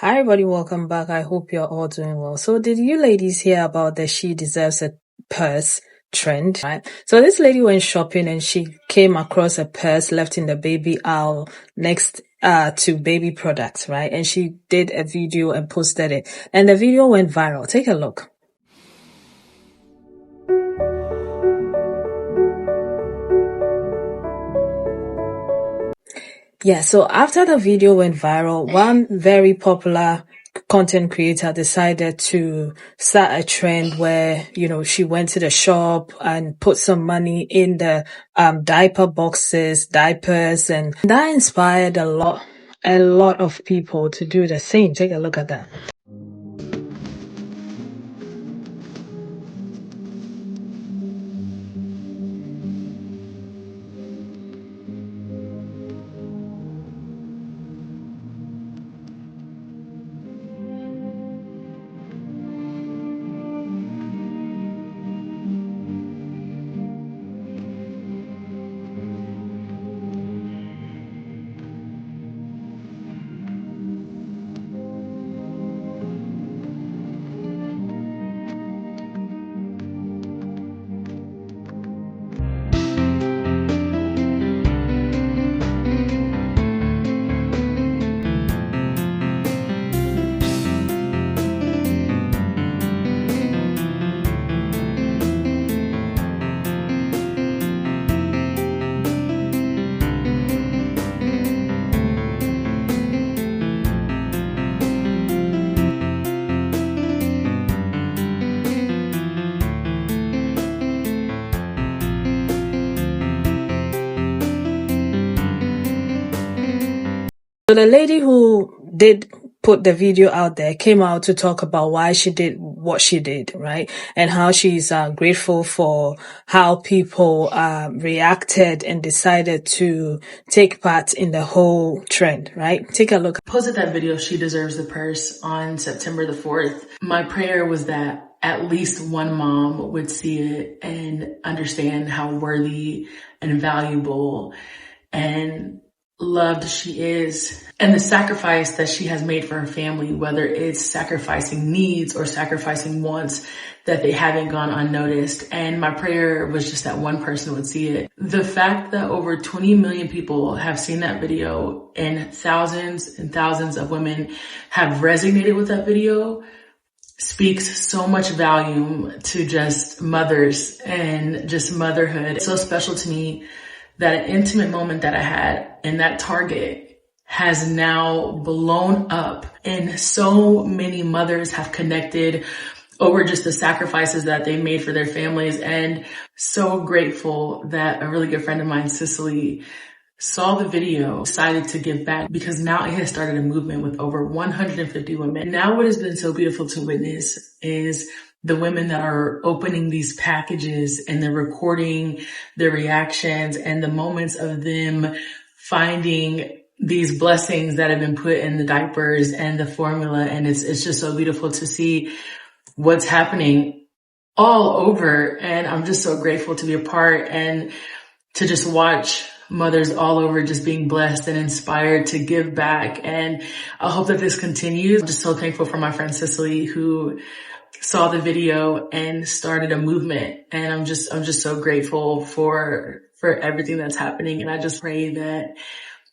Hi everybody, welcome back. I hope you're all doing well. So did you ladies hear about the she deserves a purse trend, right? So this lady went shopping and she came across a purse left in the baby aisle next to baby products, right? And she did a video and posted it. And the video went viral. Take a look. Yeah, so after the video went viral, one very popular content creator decided to start a trend where, she went to the shop and put some money in the diaper boxes, diapers, and that inspired a lot of people to do the same. Take a look at that. So the lady who did put the video out there came out to talk about why she did what she did, right? And how she's grateful for how people reacted and decided to take part in the whole trend, right? Take a look. Posted that video, She Deserves the Purse, on September the 4th. My prayer was that at least one mom would see it and understand how worthy and valuable and loved she is, and the sacrifice that she has made for her family, whether it's sacrificing needs or sacrificing wants, that they haven't gone unnoticed. And my prayer was just that one person would see it. The fact that over 20 million people have seen that video and thousands of women have resonated with that video speaks so much volume to just mothers and just motherhood. It's so special to me that an intimate moment that I had in that Target has now blown up, and so many mothers have connected over just the sacrifices that they made for their families. And so grateful that a really good friend of mine, Cicely, saw the video, decided to give back, because now it has started a movement with over 150 women. Now what has been so beautiful to witness is the women that are opening these packages and they're recording their reactions and the moments of them finding these blessings that have been put in the diapers and the formula. And it's just so beautiful to see what's happening all over. And I'm just so grateful to be a part and to just watch mothers all over just being blessed and inspired to give back. And I hope that this continues. I'm just so thankful for my friend Cicely, who saw the video and started a movement. And I'm just so grateful for everything that's happening. And I just pray that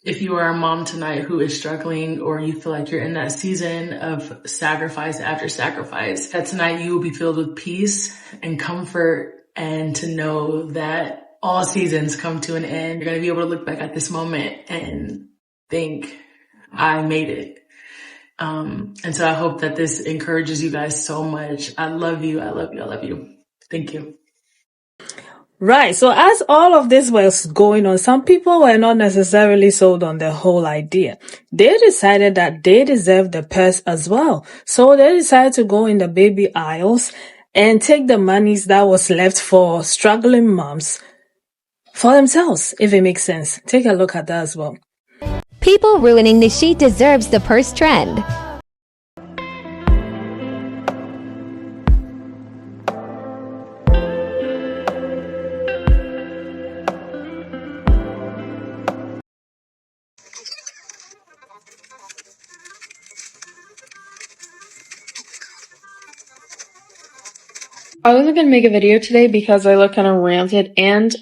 if you are a mom tonight who is struggling, or you feel like you're in that season of sacrifice after sacrifice, that tonight you will be filled with peace and comfort, and to know that all seasons come to an end. You're going to be able to look back at this moment and think, I made it. And so I hope that this encourages you guys so much. I love you. I love you. I love you. Thank you. Right. So as all of this was going on, some people were not necessarily sold on the whole idea. They decided that they deserved the purse as well. So they decided to go in the baby aisles and take the monies that was left for struggling moms for themselves, if it makes sense. Take a look at that as well. People ruining the She Deserves the Purse trend. I wasn't gonna make a video today because I look kind of ranted and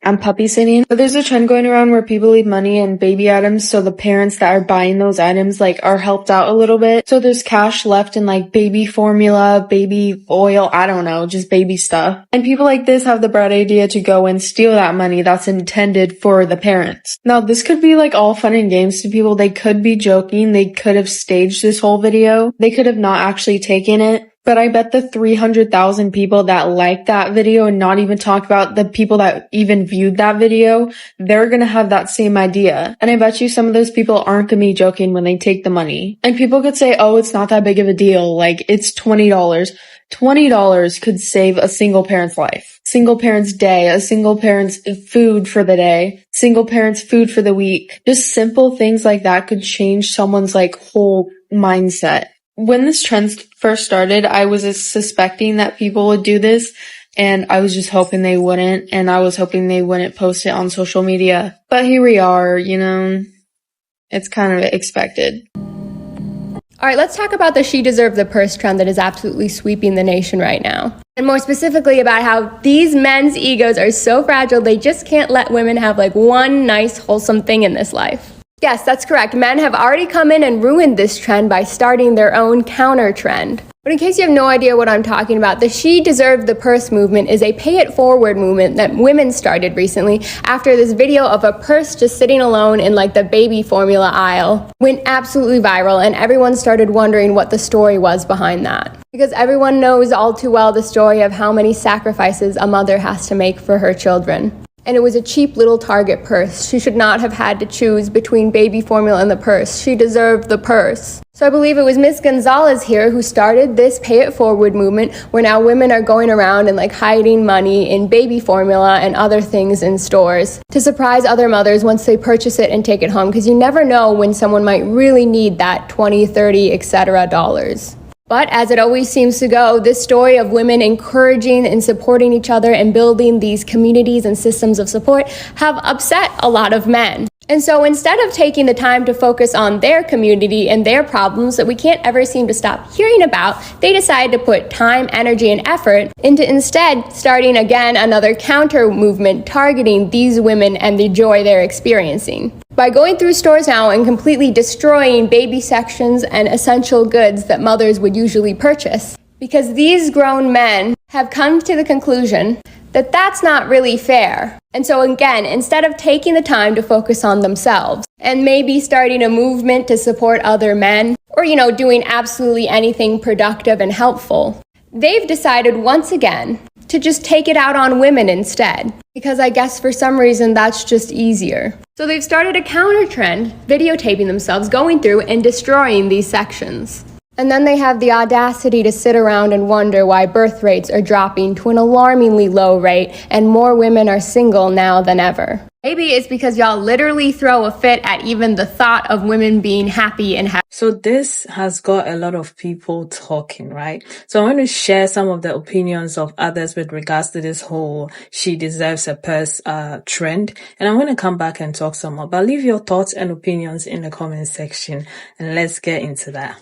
I'm puppy sitting. But there's a trend going around where people leave money in baby items, so the parents that are buying those items are helped out a little bit. So there's cash left in baby formula, baby oil, I don't know, just baby stuff. And people like this have the bright idea to go and steal that money that's intended for the parents. Now this could be all fun and games to people. They could be joking. They could have staged this whole video. They could have not actually taken it. But I bet the 300,000 people that liked that video, and not even talk about the people that even viewed that video, they're gonna have that same idea. And I bet you some of those people aren't gonna be joking when they take the money. And people could say, oh, it's not that big of a deal. It's $20. $20 could save a single parent's life, single parent's day, a single parent's food for the day, single parent's food for the week. Just simple things like that could change someone's whole mindset. When this trend first started, I was suspecting that people would do this, and I was just hoping they wouldn't, and I was hoping they wouldn't post it on social media. But here we are, it's kind of expected. All right, let's talk about the she deserved the purse trend that is absolutely sweeping the nation right now. And more specifically about how these men's egos are so fragile, they just can't let women have one nice, wholesome thing in this life. Yes, that's correct. Men have already come in and ruined this trend by starting their own counter trend. But in case you have no idea what I'm talking about, the She Deserved the Purse movement is a pay it forward movement that women started recently after this video of a purse just sitting alone in the baby formula aisle went absolutely viral, and everyone started wondering what the story was behind that. Because everyone knows all too well the story of how many sacrifices a mother has to make for her children. And it was a cheap little Target purse. She should not have had to choose between baby formula and the purse. She deserved the purse. So I believe it was Miss Gonzalez here who started this pay it forward movement, where now women are going around and hiding money in baby formula and other things in stores to surprise other mothers once they purchase it and take it home, because you never know when someone might really need that $20, $30, etc. dollars. But as it always seems to go, this story of women encouraging and supporting each other and building these communities and systems of support have upset a lot of men. And so instead of taking the time to focus on their community and their problems that we can't ever seem to stop hearing about, they decided to put time, energy, and effort into instead starting again another counter movement targeting these women and the joy they're experiencing. By going through stores now and completely destroying baby sections and essential goods that mothers would usually purchase. Because these grown men have come to the conclusion that that's not really fair. And so again, instead of taking the time to focus on themselves and maybe starting a movement to support other men, or doing absolutely anything productive and helpful, they've decided once again to just take it out on women instead, because I guess for some reason that's just easier. So they've started a counter trend, videotaping themselves going through and destroying these sections. And then they have the audacity to sit around and wonder why birth rates are dropping to an alarmingly low rate and more women are single now than ever. Maybe it's because y'all literally throw a fit at even the thought of women being happy and happy. So this has got a lot of people talking, right? So I want to share some of the opinions of others with regards to this whole she deserves a purse trend. And I'm going to come back and talk some more. But leave your thoughts and opinions in the comment section and let's get into that.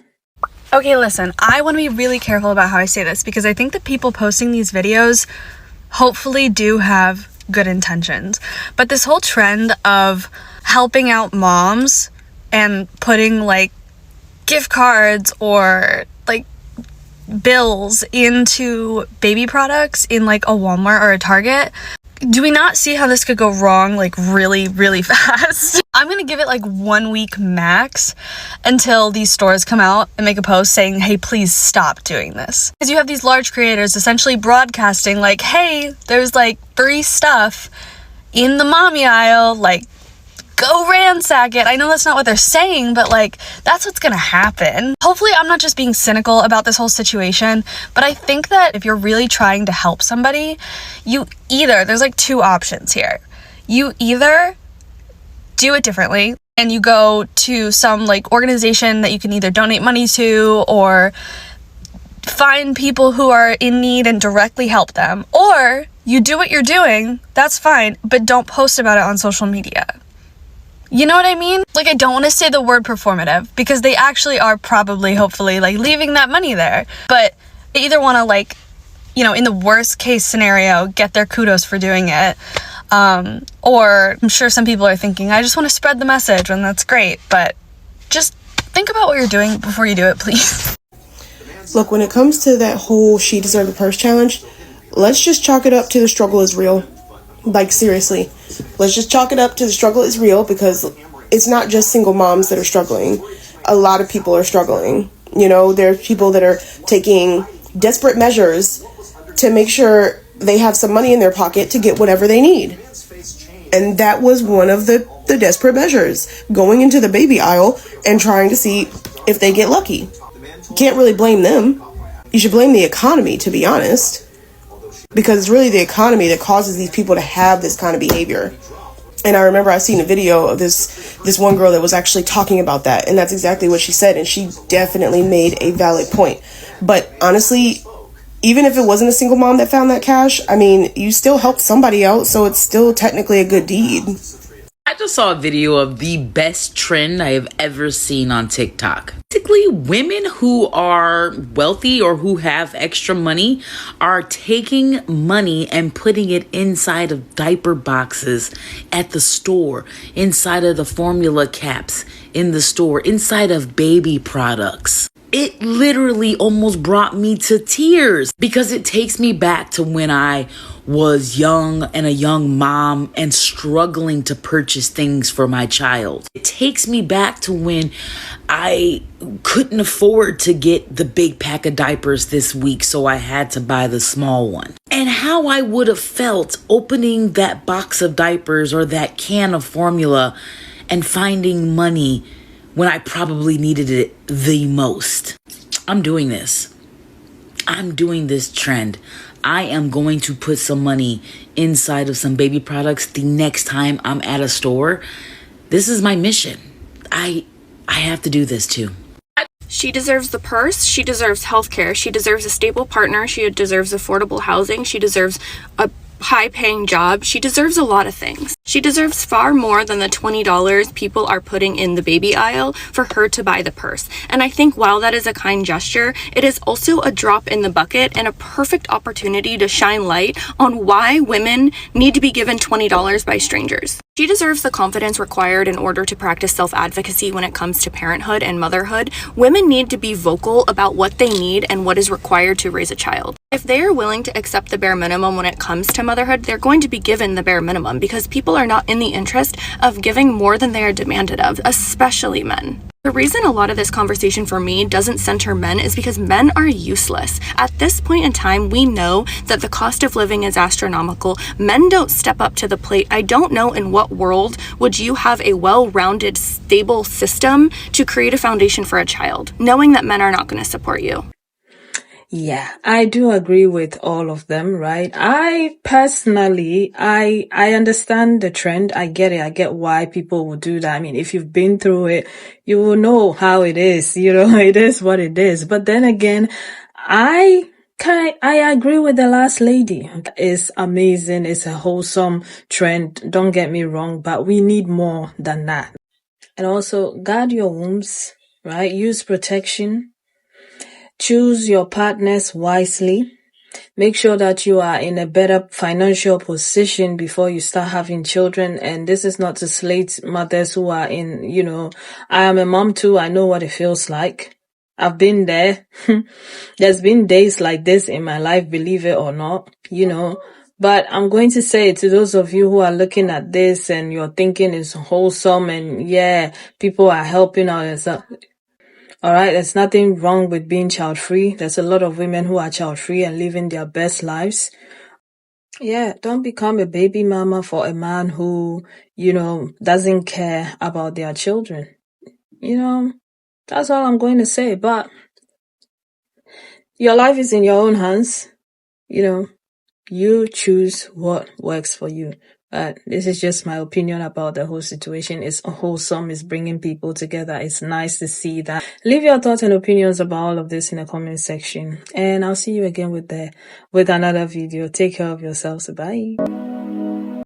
Okay, listen, I want to be really careful about how I say this because I think the people posting these videos hopefully do have good intentions. But this whole trend of helping out moms and putting gift cards or bills into baby products in a Walmart or a Target, do we not see how this could go wrong really, really fast? I'm gonna give it 1 week max until these stores come out and make a post saying, hey, please stop doing this. Because you have these large creators essentially broadcasting hey, there's free stuff in the mommy aisle, go ransack it. I know that's not what they're saying, but that's what's gonna happen. Hopefully I'm not just being cynical about this whole situation, but I think that if you're really trying to help somebody, there's two options here. You either do it differently and you go to some organization that you can either donate money to or find people who are in need and directly help them, or you do what you're doing, that's fine, but don't post about it on social media. You know what I mean? I don't want to say the word performative because they actually are probably, hopefully, leaving that money there. But I either want to, in the worst case scenario, get their kudos for doing it. Or I'm sure some people are thinking, I just want to spread the message, and that's great, but just think about what you're doing before you do it, please. Look, when it comes to that whole she deserved the purse challenge, let's just chalk it up to the struggle is real. Like, seriously, let's just chalk it up to the struggle is real, because it's not just single moms that are struggling. A lot of people are struggling. There are people that are taking desperate measures to make sure they have some money in their pocket to get whatever they need. And that was one of the desperate measures, going into the baby aisle and trying to see if they get lucky. You can't really blame them. You should blame the economy, to be honest, because it's really the economy that causes these people to have this kind of behavior. And I remember I seen a video of this one girl that was actually talking about that, and that's exactly what she said, and she definitely made a valid point. But honestly, even if it wasn't a single mom that found that cash, I mean, you still helped somebody out, so it's still technically a good deed. I just saw a video of the best trend I have ever seen on TikTok. Basically, women who are wealthy or who have extra money are taking money and putting it inside of diaper boxes at the store, inside of the formula caps in the store, inside of baby products. It literally almost brought me to tears, because it takes me back to when I was young and a young mom and struggling to purchase things for my child. It takes me back to when I couldn't afford to get the big pack of diapers this week, so I had to buy the small one. And how I would have felt opening that box of diapers or that can of formula and finding money when I probably needed it the most. I'm doing this. I'm doing this trend. I am going to put some money inside of some baby products the next time I'm at a store. This is my mission. I have to do this too. She deserves the purse. She deserves healthcare. She deserves a stable partner. She deserves affordable housing. She deserves a high-paying job. She deserves a lot of things. She deserves far more than the $20 people are putting in the baby aisle for her to buy the purse. And I think while that is a kind gesture, it is also a drop in the bucket and a perfect opportunity to shine light on why women need to be given $20 by strangers. She deserves the confidence required in order to practice self-advocacy when it comes to parenthood and motherhood. Women need to be vocal about what they need and what is required to raise a child. If they are willing to accept the bare minimum when it comes to motherhood, they're going to be given the bare minimum, because people are not in the interest of giving more than they are demanded of, especially men. The reason a lot of this conversation for me doesn't center men is because men are useless. At this point in time, we know that the cost of living is astronomical. Men don't step up to the plate. I don't know in what world would you have a well-rounded, stable system to create a foundation for a child, knowing that men are not going to support you. Yeah, I do agree with all of them, right? I personally, I understand the trend. I get it. I get why people will do that. I mean, if you've been through it, you will know how it is. It is what it is. But then again, I agree with the last lady. It's amazing. It's a wholesome trend. Don't get me wrong, but we need more than that. And also, guard your wombs, right? Use protection. Choose your partners wisely. Make sure that you are in a better financial position before you start having children. And this is not to slate mothers who are I am a mom too. I know what it feels like. I've been there. There's been days like this in my life, believe it or not, But I'm going to say to those of you who are looking at this and you're thinking it's wholesome and yeah, people are helping out and stuff. All right, there's nothing wrong with being child-free. There's a lot of women who are child-free and living their best lives. Yeah, don't become a baby mama for a man who, doesn't care about their children. That's all I'm going to say. But your life is in your own hands. You choose what works for you. But this is just my opinion about the whole situation. It's wholesome. It's bringing people together. It's nice to see that. Leave your thoughts and opinions about all of this in the comment section. And I'll see you again with another video. Take care of yourselves. Bye.